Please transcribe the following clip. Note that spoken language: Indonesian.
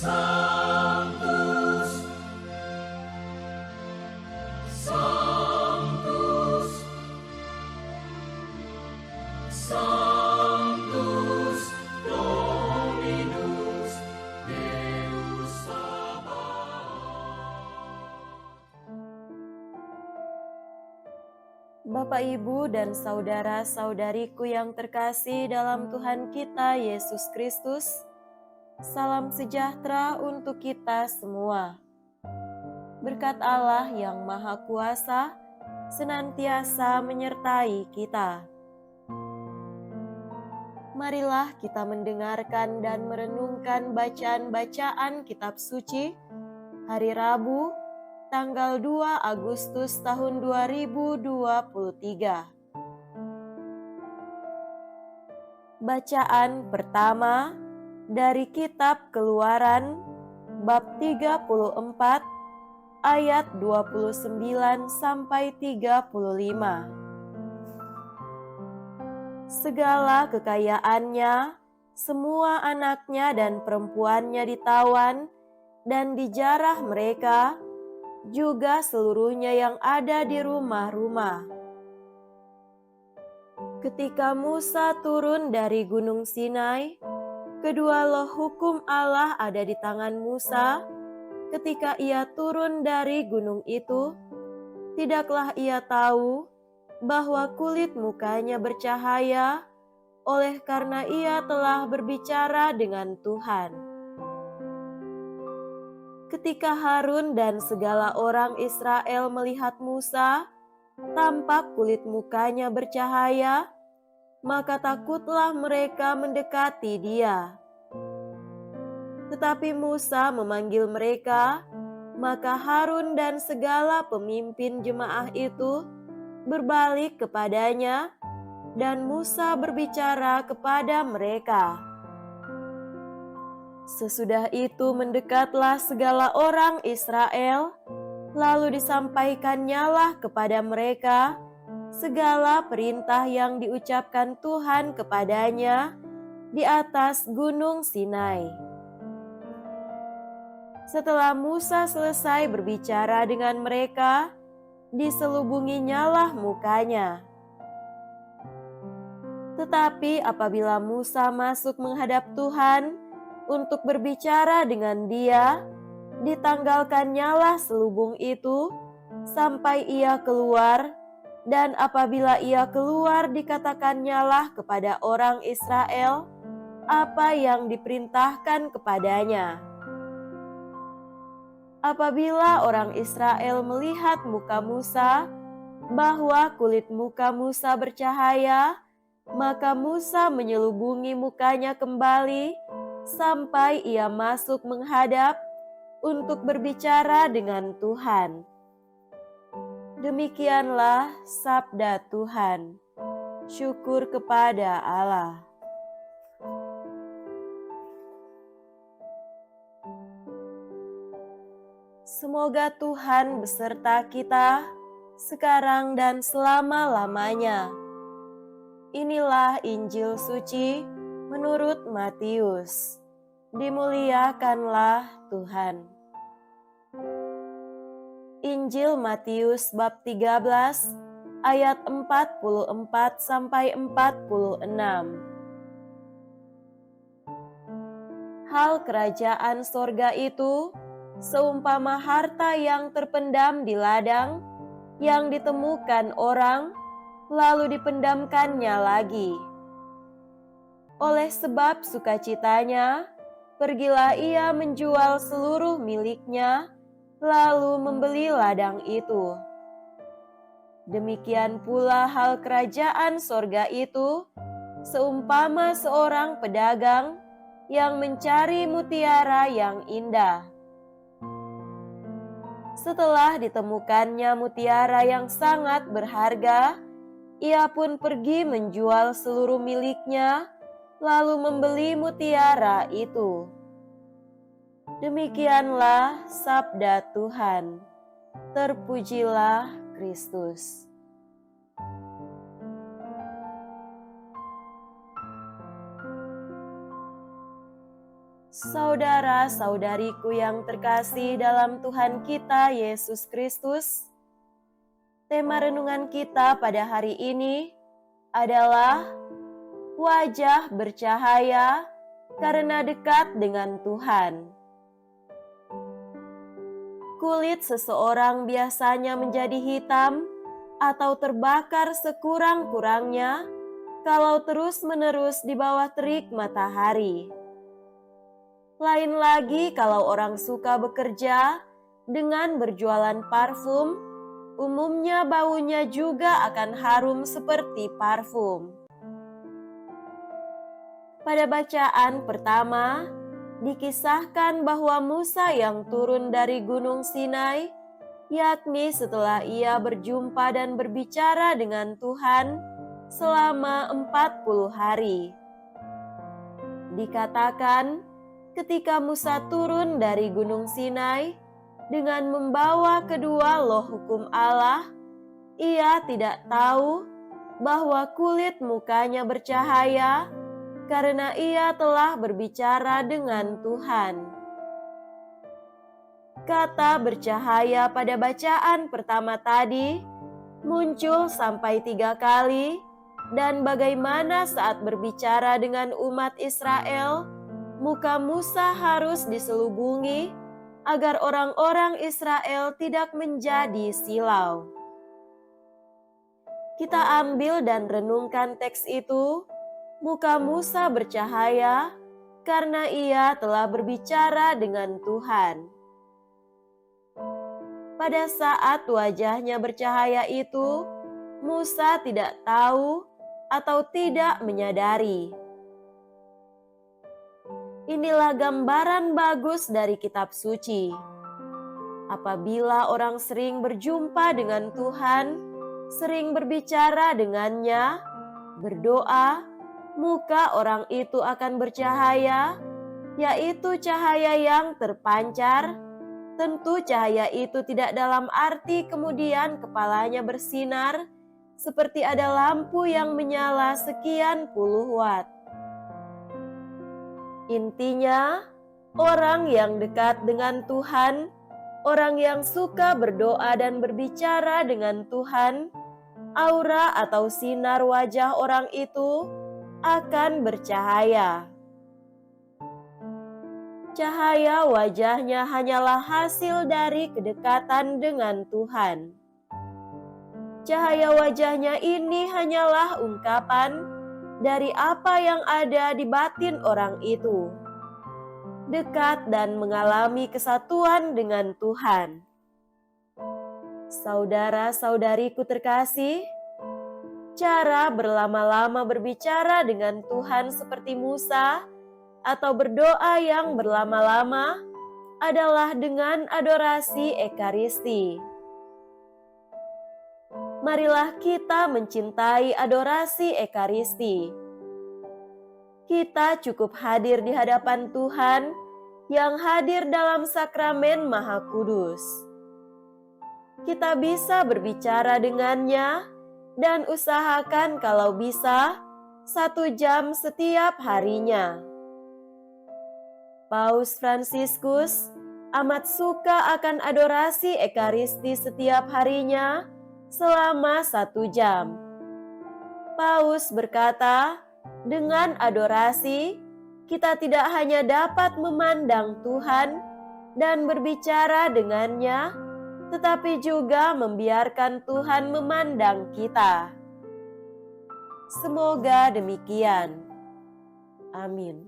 Sanctus, Sanctus, Sanctus Dominus Deus Sabaoth. Bapak, Ibu, dan saudara-saudariku yang terkasih dalam Tuhan kita Yesus Kristus, salam sejahtera untuk kita semua. Berkat Allah yang Maha Kuasa senantiasa menyertai kita. Marilah kita mendengarkan dan merenungkan bacaan-bacaan kitab suci hari Rabu, tanggal 2 Agustus tahun 2023. Bacaan pertama dari kitab Keluaran bab 34 ayat 29 sampai 35. Segala kekayaannya, semua anaknya dan perempuannya ditawan dan dijarah mereka, juga seluruhnya yang ada di rumah-rumah. Ketika Musa turun dari Gunung Sinai, kedua loh hukum Allah ada di tangan Musa. Ketika ia turun dari gunung itu, tidaklah ia tahu bahwa kulit mukanya bercahaya, oleh karena ia telah berbicara dengan Tuhan. Ketika Harun dan segala orang Israel melihat Musa, tampak kulit mukanya bercahaya, maka takutlah mereka mendekati dia. Tetapi Musa memanggil mereka, maka Harun dan segala pemimpin jemaah itu berbalik kepadanya, dan Musa berbicara kepada mereka. Sesudah itu mendekatlah segala orang Israel, lalu disampaikannyalah kepada mereka segala perintah yang diucapkan Tuhan kepadanya di atas Gunung Sinai. Setelah Musa selesai berbicara dengan mereka, diselubunginyalah mukanya. Tetapi apabila Musa masuk menghadap Tuhan untuk berbicara dengan dia, ditanggalkannyalah selubung itu sampai ia keluar, dan apabila ia keluar dikatakannya kepada orang Israel apa yang diperintahkan kepadanya. Apabila orang Israel melihat muka Musa, bahwa kulit muka Musa bercahaya, maka Musa menyelubungi mukanya kembali sampai ia masuk menghadap untuk berbicara dengan Tuhan. Demikianlah sabda Tuhan. Syukur kepada Allah. Semoga Tuhan beserta kita sekarang dan selama-lamanya. Inilah Injil suci menurut Matius. Dimuliakanlah Tuhan. Injil Matius bab 13 ayat 44 sampai 46. Hal kerajaan sorga itu seumpama harta yang terpendam di ladang, yang ditemukan orang, lalu dipendamkannya lagi. Oleh sebab sukacitanya, pergilah ia menjual seluruh miliknya, lalu membeli ladang itu. Demikian pula hal kerajaan sorga itu, seumpama seorang pedagang yang mencari mutiara yang indah. Setelah ditemukannya mutiara yang sangat berharga, ia pun pergi menjual seluruh miliknya, lalu membeli mutiara itu. Demikianlah sabda Tuhan. Terpujilah Kristus. Saudara-saudariku yang terkasih dalam Tuhan kita Yesus Kristus, tema renungan kita pada hari ini adalah wajah bercahaya karena dekat dengan Tuhan. Kulit seseorang biasanya menjadi hitam atau terbakar sekurang-kurangnya kalau terus-menerus di bawah terik matahari. Lain lagi kalau orang suka bekerja dengan berjualan parfum, umumnya baunya juga akan harum seperti parfum. Pada bacaan pertama, dikisahkan bahwa Musa yang turun dari Gunung Sinai, yakni setelah ia berjumpa dan berbicara dengan Tuhan selama 40 hari. Dikatakan, ketika Musa turun dari Gunung Sinai dengan membawa kedua loh hukum Allah, ia tidak tahu bahwa kulit mukanya bercahaya karena ia telah berbicara dengan Tuhan. Kata bercahaya pada bacaan pertama tadi muncul sampai 3 kali, dan bagaimana saat berbicara dengan umat Israel, muka Musa harus diselubungi agar orang-orang Israel tidak menjadi silau. Kita ambil dan renungkan teks itu. Muka Musa bercahaya karena ia telah berbicara dengan Tuhan. Pada saat wajahnya bercahaya itu, Musa tidak tahu atau tidak menyadari. Inilah gambaran bagus dari kitab suci. Apabila orang sering berjumpa dengan Tuhan, sering berbicara dengannya, berdoa, muka orang itu akan bercahaya, yaitu cahaya yang terpancar. Tentu cahaya itu tidak dalam arti kemudian kepalanya bersinar, seperti ada lampu yang menyala sekian puluh watt. Intinya, orang yang dekat dengan Tuhan, orang yang suka berdoa dan berbicara dengan Tuhan, aura atau sinar wajah orang itu akan bercahaya. Cahaya wajahnya hanyalah hasil dari kedekatan dengan Tuhan. Cahaya wajahnya ini hanyalah ungkapan dari apa yang ada di batin orang itu, dekat dan mengalami kesatuan dengan Tuhan. Saudara-saudariku terkasih, cara berlama-lama berbicara dengan Tuhan seperti Musa atau berdoa yang berlama-lama adalah dengan adorasi Ekaristi. Marilah kita mencintai adorasi Ekaristi. Kita cukup hadir di hadapan Tuhan yang hadir dalam sakramen Maha Kudus. Kita bisa berbicara dengannya dan usahakan kalau bisa 1 jam setiap harinya. Paus Fransiskus amat suka akan adorasi Ekaristi setiap harinya selama 1 jam. Paus berkata, dengan adorasi, kita tidak hanya dapat memandang Tuhan dan berbicara dengannya, tetapi juga membiarkan Tuhan memandang kita. Semoga demikian. Amin.